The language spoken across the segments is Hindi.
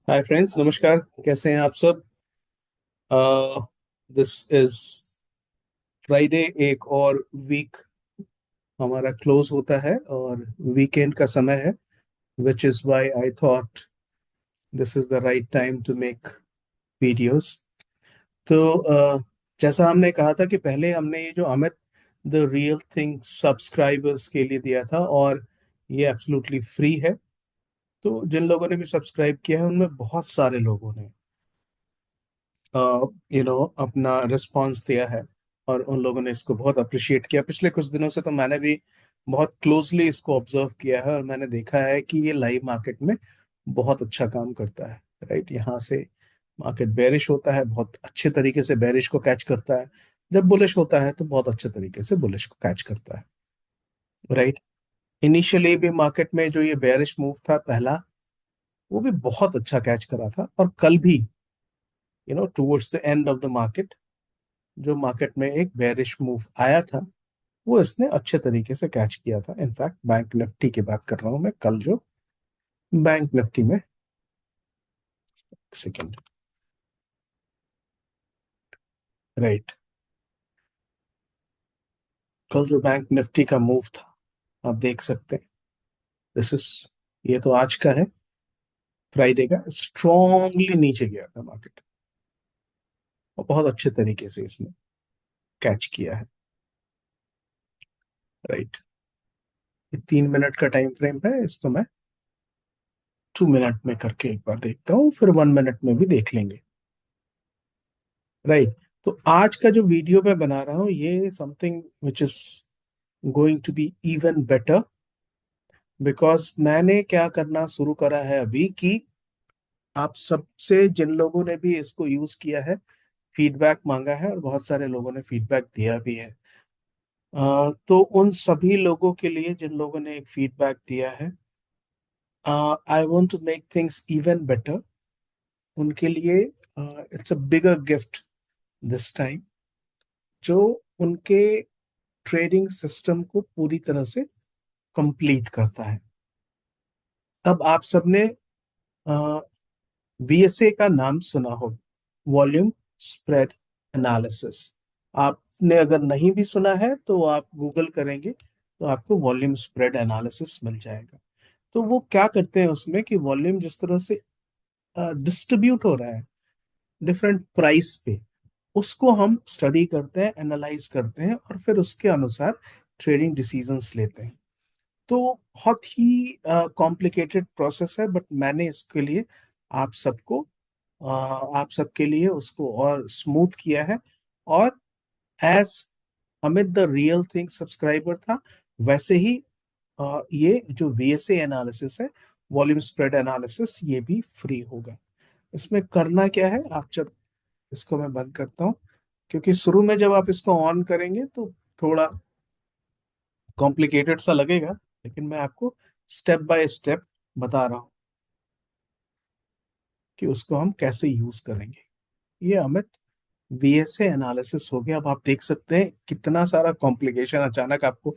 हाय फ्रेंड्स, नमस्कार। कैसे हैं आप सब? This is Friday. एक और वीक हमारा क्लोज होता है और वीकेंड का समय है, which is why I thought this is the right time to make videos. तो जैसा हमने कहा था कि पहले हमने ये जो Amit the real thing subscribers के लिए दिया था, और ये एब्सोल्युटली फ्री है। तो जिन लोगों ने भी सब्सक्राइब किया है उनमें बहुत सारे लोगों ने अपना रिस्पांस दिया है, और उन लोगों ने इसको बहुत अप्रिशिएट किया। पिछले कुछ दिनों से तो मैंने भी बहुत क्लोजली इसको ऑब्जर्व किया है, और मैंने देखा है कि ये लाइव मार्केट में बहुत अच्छा काम करता है। राइट, यहाँ से मार्केट बेरिश होता है, बहुत अच्छे तरीके से बेरिश को कैच करता है। जब बुलिश होता है तो बहुत अच्छे तरीके से बुलिश को कैच करता है। राइट। इनिशियली भी मार्केट में जो ये बेरिश मूव था पहला, वो भी बहुत अच्छा कैच करा था। और कल भी towards the end of the market जो मार्केट में एक बेरिश मूव आया था, वो इसने अच्छे तरीके से कैच किया था। इनफैक्ट बैंक निफ्टी की बात कर रहा हूं मैं, कल जो बैंक निफ्टी में, सेकेंड। राइट, कल जो बैंक निफ्टी का मूव था, आप देख सकते हैं। दिस इज, ये तो आज का है, फ्राइडे का। स्ट्रॉन्गली नीचे गया था मार्केट, और बहुत अच्छे तरीके से इसने कैच किया है। राइट, ये 3 मिनट का टाइम फ्रेम है, इसको मैं 2 मिनट में करके एक बार देखता हूँ, फिर 1 मिनट में भी देख लेंगे। राइट। तो आज का जो वीडियो मैं बना रहा हूँ, ये something which is going to be even better, because मैंने क्या करना शुरू करा है अभी कि आप सबसे, जिन लोगों ने भी इसको यूज किया है, फीडबैक मांगा है, और बहुत सारे लोगों ने फीडबैक दिया भी है। तो उन सभी लोगों के लिए जिन लोगों ने एक फीडबैक दिया है, I want to make things even better. उनके लिए it's a bigger gift this time, जो उनके ट्रेडिंग सिस्टम को पूरी तरह से कंप्लीट करता है। अब आप सबने वीएसए का नाम सुना हो, वॉल्यूम स्प्रेड एनालिसिस। आपने अगर नहीं भी सुना है तो आप गूगल करेंगे तो आपको वॉल्यूम स्प्रेड एनालिसिस मिल जाएगा। तो वो क्या करते हैं उसमें कि वॉल्यूम जिस तरह से डिस्ट्रीब्यूट हो रहा है डिफरेंट प्राइस पे, उसको हम स्टडी करते हैं, एनालाइज करते हैं, और फिर उसके अनुसार ट्रेडिंग डिसीजंस लेते हैं। तो बहुत ही कॉम्प्लिकेटेड प्रोसेस है, बट मैंने इसके लिए आप सबको आप सबके लिए उसको और स्मूथ किया है। और as Amit the real thing subscriber था, वैसे ही ये जो वीएसए एनालिसिस है, वॉल्यूम स्प्रेड एनालिसिस, ये भी फ्री होगा। इसमें करना क्या है, आप जब इसको मैं बंद करता हूँ, क्योंकि शुरू में जब आप इसको ऑन करेंगे तो थोड़ा कॉम्प्लिकेटेड सा लगेगा, लेकिन मैं आपको स्टेप बाय स्टेप बता रहा हूँ कि उसको हम कैसे यूज करेंगे। ये अमित वीएसए एनालिसिस हो गया। अब आप देख सकते हैं कितना सारा कॉम्प्लिकेशन अचानक आपको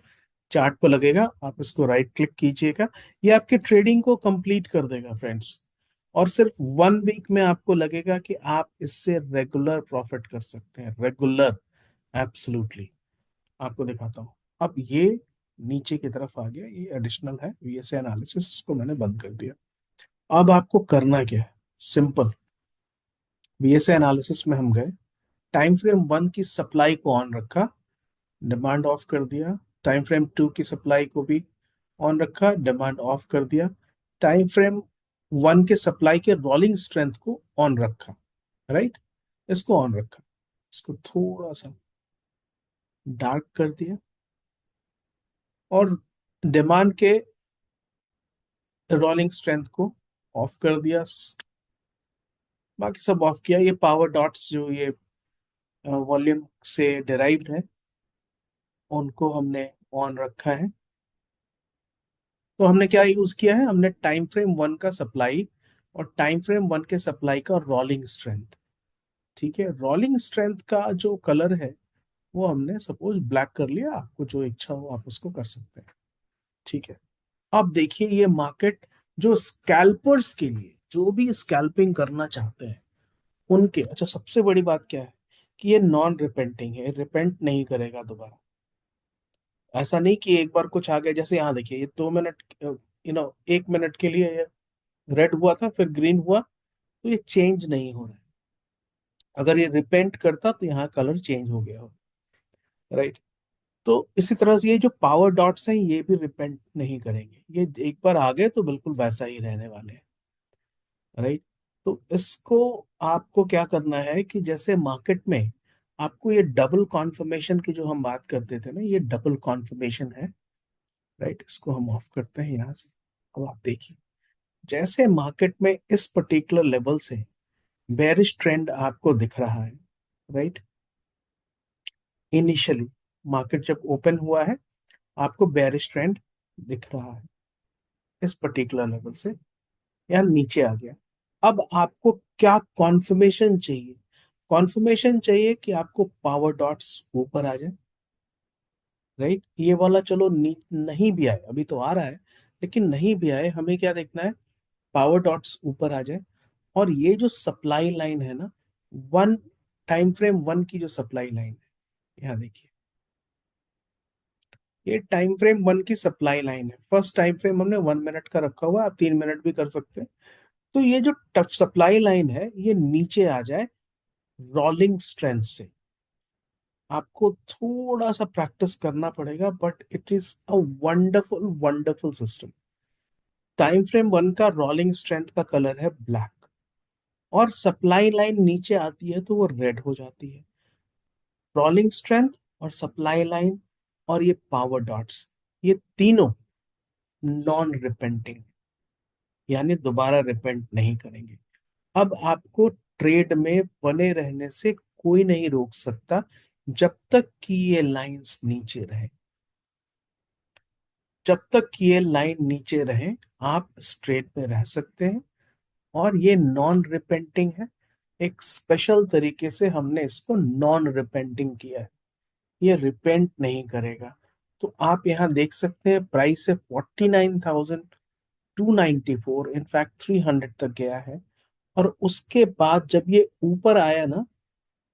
चार्ट पर लगेगा। आप इसको राइट क्लिक कीजिएगा, ये आपके ट्रेडिंग को कंप्लीट कर देगा फ्रेंड्स। और सिर्फ 1 वीक में आपको लगेगा कि आप इससे रेगुलर प्रॉफिट कर सकते हैं, रेगुलर, एब्सोल्युटली। आपको दिखाता हूँ। अब ये नीचे की तरफ आ गया, ये एडिशनल है वीएसए एनालिसिस, इसको मैंने बंद कर दिया। अब आपको करना क्या है, सिंपल। वीएसए एनालिसिस में हम गए, टाइम फ्रेम 1 की सप्लाई को ऑन रखा, डिमांड ऑफ कर दिया। टाइम फ्रेम 2 की सप्लाई को भी ऑन रखा, डिमांड ऑफ कर दिया। टाइम फ्रेम 1 के सप्लाई के रोलिंग स्ट्रेंथ को ऑन रखा। राइट, इसको ऑन रखा, इसको थोड़ा सा डार्क कर दिया, और डिमांड के रोलिंग स्ट्रेंथ को ऑफ कर दिया। बाकी सब ऑफ किया। ये पावर डॉट्स जो ये वॉल्यूम से डिराइव्ड है, उनको हमने ऑन रखा है। तो हमने क्या यूज किया है, हमने टाइम फ्रेम 1 का सप्लाई और टाइम फ्रेम 1 के सप्लाई का रोलिंग स्ट्रेंथ। ठीक है, रोलिंग स्ट्रेंथ का जो कलर है वो हमने सपोज ब्लैक कर लिया। आपको जो इच्छा हो आप उसको कर सकते हैं। ठीक है। अब देखिए ये मार्केट जो स्कैल्पर्स के लिए जो भी स्कैल्पिंग करना चाहते हैं उनके, अच्छा सबसे बड़ी बात क्या है कि ये नॉन रिपेंटिंग है, रिपेंट नहीं करेगा दोबारा। ऐसा नहीं कि एक बार कुछ आ गया, जैसे यहाँ देखिए ये 2 मिनट, 1 मिनट के लिए ये रेड हुआ था फिर ग्रीन हुआ, तो ये चेंज नहीं हो रहा है। अगर ये रिपेंट करता तो यहाँ कलर चेंज हो गया हो, राइट। तो इसी तरह से ये जो पावर डॉट्स हैं ये भी रिपेंट नहीं करेंगे, ये एक बार आ गए तो बिल्कुल वैसा ही रहने वाले हैं, राइट। तो इसको आपको क्या करना है कि जैसे मार्केट में आपको ये डबल कॉन्फर्मेशन की जो हम बात करते थे ना, ये डबल कॉन्फर्मेशन है, राइट। इसको हम ऑफ करते हैं यहाँ से। अब आप देखिए जैसे मार्केट में इस पर्टिकुलर लेवल से बेरिश ट्रेंड आपको दिख रहा है, राइट। इनिशियली मार्केट जब ओपन हुआ है आपको बेरिश ट्रेंड दिख रहा है इस पर्टिकुलर लेवल से, या नीचे आ गया। अब आपको क्या कॉन्फर्मेशन चाहिए? कॉन्फर्मेशन चाहिए कि आपको पावर डॉट्स ऊपर आ जाए, राइट। ये वाला चलो नहीं भी आए, अभी तो आ रहा है, लेकिन नहीं भी आए, हमें क्या देखना है? पावर डॉट्स ऊपर आ जाए। और ये जो सप्लाई लाइन है ना, वन टाइम फ्रेम वन की जो सप्लाई लाइन है, यहाँ देखिए ये टाइम फ्रेम वन की सप्लाई लाइन है। फर्स्ट टाइम फ्रेम हमने 1 मिनट का रखा हुआ, आप 3 मिनट भी कर सकते हैं। तो ये जो टफ सप्लाई लाइन है ये नीचे आ जाए रोलिंग स्ट्रेंथ से। आपको थोड़ा सा प्रैक्टिस करना पड़ेगा, but it is a wonderful wonderful system. Time frame one का रोलिंग स्ट्रेंथ का कलर है ब्लैक, और सप्लाई लाइन नीचे आती है तो वो रेड हो जाती है। रोलिंग स्ट्रेंथ और सप्लाई लाइन और ये पावर डॉट्स, ये तीनों नॉन रिपेंटिंग, यानी दोबारा रिपेंट नहीं करेंगे। अब आपको ट्रेड में बने रहने से कोई नहीं रोक सकता जब तक कि ये लाइंस नीचे रहे। जब तक कि ये लाइन नीचे रहे आप स्ट्रेट में रह सकते हैं। और ये नॉन रिपेंटिंग है, एक स्पेशल तरीके से हमने इसको नॉन रिपेंटिंग किया है, ये रिपेंट नहीं करेगा। तो आप यहाँ देख सकते हैं प्राइस है 49,294, इनफैक्ट 300 तक गया है। और उसके बाद जब ये ऊपर आया ना,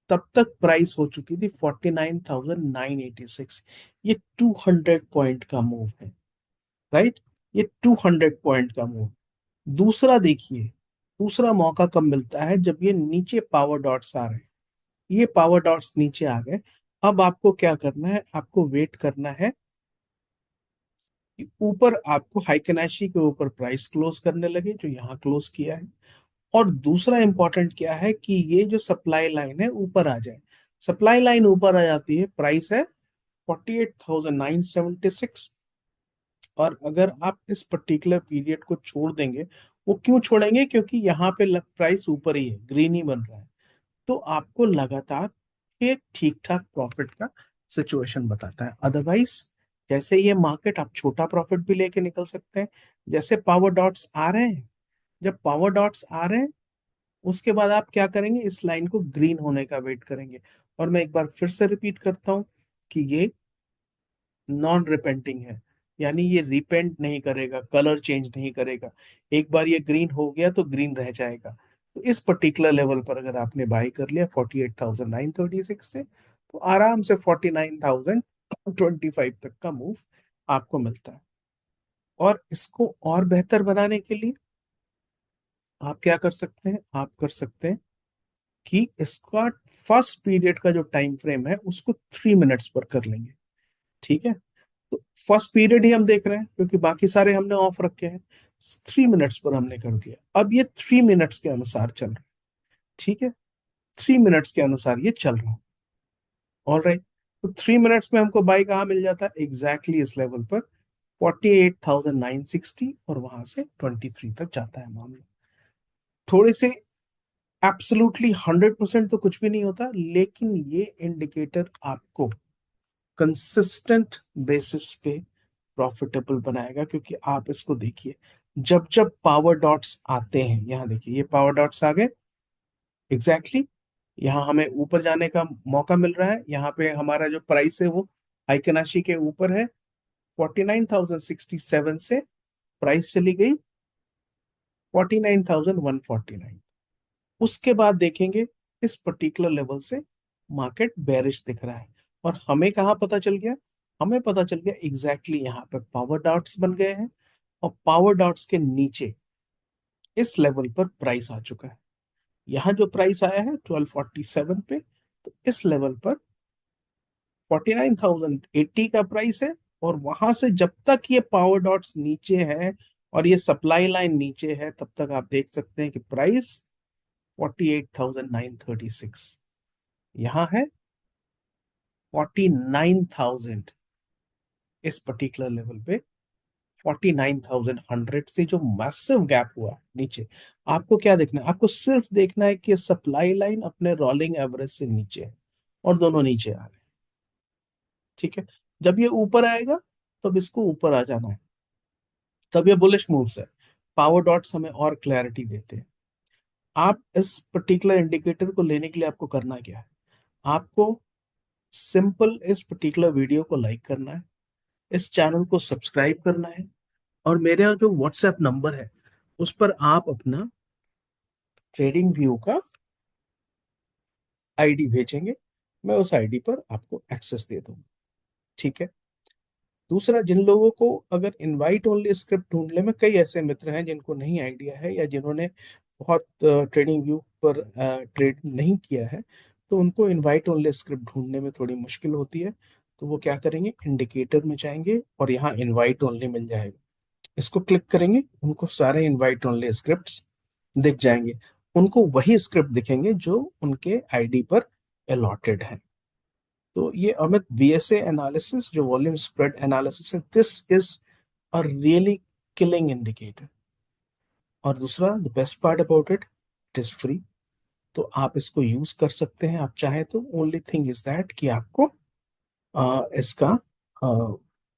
तब तक प्राइस हो चुकी थी 49,986। ये 200 पॉइंट का मूव है, राइट। ये 200 पॉइंट का मूव। दूसरा देखिए, दूसरा मौका कब मिलता है? जब ये नीचे पावर डॉट्स आ रहे हैं, ये पावर डॉट्स नीचे आ गए। अब आपको क्या करना है? आपको वेट करना है कि ऊपर आपको हाइकनाशी के ऊपर प्राइस क्लोज करने लगे, जो यहाँ क्लोज किया है। और दूसरा इंपॉर्टेंट क्या है कि ये जो सप्लाई लाइन है ऊपर आ जाए। सप्लाई लाइन ऊपर आ जाती है, प्राइस है 48,976। और अगर आप इस पर्टिकुलर पीरियड को छोड़ देंगे, वो क्यों छोड़ेंगे? क्योंकि यहाँ पे प्राइस ऊपर ही है, ग्रीन ही बन रहा है। तो आपको लगातार एक ठीक ठाक प्रॉफिट का सिचुएशन बताता है। अदरवाइज जैसे ये मार्केट, आप छोटा प्रॉफिट भी लेके निकल सकते हैं। जैसे पावर डॉट्स आ रहे हैं, जब पावर डॉट्स आ रहे हैं उसके बाद आप क्या करेंगे? इस लाइन को ग्रीन होने का वेट करेंगे। और मैं एक बार फिर से रिपीट करता हूं कि ये नॉन रिपेंटिंग है, यानी ये रिपेंट नहीं करेगा, कलर चेंज नहीं करेगा। एक बार ये ग्रीन हो गया तो ग्रीन रह जाएगा। तो इस पर्टिकुलर लेवल पर अगर आपने बाई कर लिया 48,936 से, तो आराम से 49,025 तक का मूव आपको मिलता है। और इसको और बेहतर बनाने के लिए आप क्या कर सकते हैं? आप कर सकते हैं कि इसका फर्स्ट पीरियड का जो टाइम फ्रेम है उसको 3 मिनट्स पर कर लेंगे, ठीक है। तो फर्स्ट पीरियड ही हम देख रहे हैं क्योंकि बाकी सारे हमने ऑफ रखे हैं। 3 मिनट्स पर हमने कर दिया, अब ये 3 मिनट्स के अनुसार चल रहा है, ठीक है। 3 मिनट्स के अनुसार ये चल रहा है, ऑल राइट। तो 3 मिनट्स में हमको बाई कहाँ मिल जाता है? एग्जैक्टली इस लेवल पर 48,960, और वहां से 23 तक जाता है मामला। थोड़े से एब्सोल्युटली 100% तो कुछ भी नहीं होता, लेकिन ये इंडिकेटर आपको कंसिस्टेंट बेसिस पे प्रॉफिटेबल बनाएगा। क्योंकि आप इसको देखिए, जब जब पावर डॉट्स आते हैं, यहाँ देखिए ये पावर डॉट्स आ गए, एग्जैक्टली exactly, यहाँ हमें ऊपर जाने का मौका मिल रहा है। यहाँ पे हमारा जो प्राइस है वो आइकनाशी के ऊपर है। 49,067 से प्राइस चली गई 49,149। उसके बाद देखेंगे इस पर्टिकुलर लेवल से मार्केट बेरिश दिख रहा है। और हमें कहाँ पता चल गया? हमें पता चल गया एग्जैक्टली यहाँ पे पावर डॉट्स बन गए हैं, और पावर डॉट्स के नीचे इस लेवल पर प्राइस आ चुका है। यहाँ जो प्राइस आया है 1247 पे, तो इस लेवल पर 49,080 का प्राइस है। और वहां से जब तक ये पावर डॉट्स नीचे है और ये सप्लाई लाइन नीचे है, तब तक आप देख सकते हैं कि प्राइस 48,936 यहाँ है। 49,000 इस पर्टिकुलर लेवल पे 49,100 से जो मैसिव गैप हुआ है नीचे, आपको क्या देखना है? आपको सिर्फ देखना है कि सप्लाई लाइन अपने रोलिंग एवरेज से नीचे है, और दोनों नीचे आ रहे हैं। ठीक है, जब ये ऊपर आएगा तब इसको ऊपर आ जाना है, तब ये बुलिश मूव्स है। पावर डॉट्स हमें और क्लैरिटी देते हैं। आप इस पर्टिकुलर इंडिकेटर को लेने के लिए आपको करना क्या है? आपको सिंपल इस पर्टिकुलर वीडियो को लाइक करना है, इस चैनल को सब्सक्राइब करना है, और मेरा जो व्हाट्सएप नंबर है उस पर आप अपना ट्रेडिंग व्यू का आईडी भेजेंगे, मैं उस आईडी पर आपको एक्सेस दे दूंगा। ठीक है। दूसरा, जिन लोगों को अगर इनवाइट ओनली स्क्रिप्ट ढूंढने में, कई ऐसे मित्र हैं जिनको नहीं आइडिया है या जिन्होंने बहुत ट्रेडिंग व्यू पर ट्रेड नहीं किया है, तो उनको इनवाइट ओनली स्क्रिप्ट ढूंढने में थोड़ी मुश्किल होती है। तो वो क्या करेंगे, इंडिकेटर में जाएंगे और यहाँ इनवाइट ओनली मिल जाएगा, इसको क्लिक करेंगे, उनको सारे इनवाइट ओनली स्क्रिप्ट्स दिख जाएंगे। उनको वही स्क्रिप्ट दिखेंगे जो उनके आईडी पर अलॉटेड है। तो ये अमित, वीएसए एनालिसिस जो वॉल्यूम स्प्रेड एनालिसिस है, this is a really killing indicator. और दूसरा, the best part about it, it is free. तो आप इसको यूज कर सकते हैं आप चाहे तो। ओनली थिंग इज दैट कि आपको इसका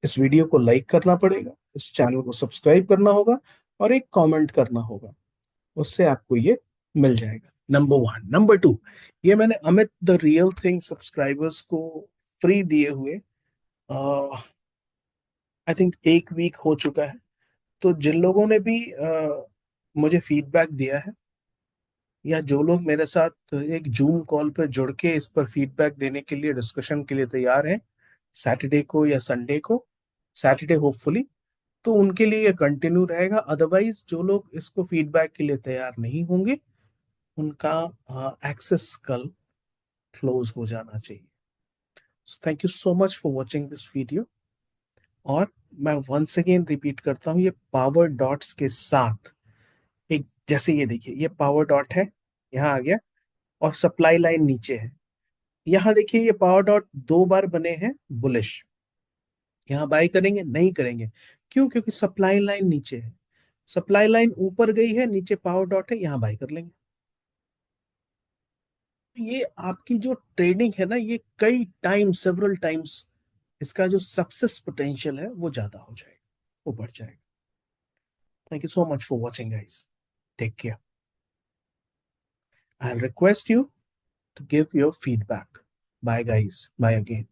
इस वीडियो को लाइक करना पड़ेगा, इस चैनल को सब्सक्राइब करना होगा, और एक कमेंट करना होगा, उससे आपको ये मिल जाएगा। Number one. नंबर टू, ये मैंने Amit the real thing subscribers को फ्री दिए हुए आई थिंक एक वीक हो चुका है। तो जिन लोगों ने भी मुझे फीडबैक दिया है, या जो लोग मेरे साथ एक जूम कॉल पर जुड़ के इस पर फीडबैक देने के लिए, डिस्कशन के लिए तैयार हैं, सैटरडे को या संडे को, सैटरडे होपफुली, तो उनके लिए ये कंटिन्यू रहेगा। अदरवाइज जो लोग इसको फीडबैक के लिए तैयार नहीं होंगे, उनका एक्सेस कल क्लोज हो जाना चाहिए। Thank you so much for watching this video. और मैं वंस अगेन रिपीट करता हूँ, ये पावर डॉट्स के साथ एक, जैसे ये देखिए, ये पावर डॉट है, यहाँ आ गया, और सप्लाई लाइन नीचे है। यहाँ देखिए, ये पावर डॉट दो बार बने हैं बुलिश। यहाँ बाय करेंगे? नहीं करेंगे। क्यों? क्योंकि सप्लाई लाइन नीचे है। सप्लाई लाइन ऊपर गई है, नीचे पावर डॉट है, यहाँ बाय कर लेंगे। ये आपकी जो ट्रेडिंग है ना, ये कई टाइम, सेवरल टाइम्स, इसका जो सक्सेस पोटेंशियल है वो ज्यादा हो जाएगा, वो बढ़ जाएगा। Thank you so much for watching guys. Take care. I request you to give your feedback. Bye, guys. Bye again.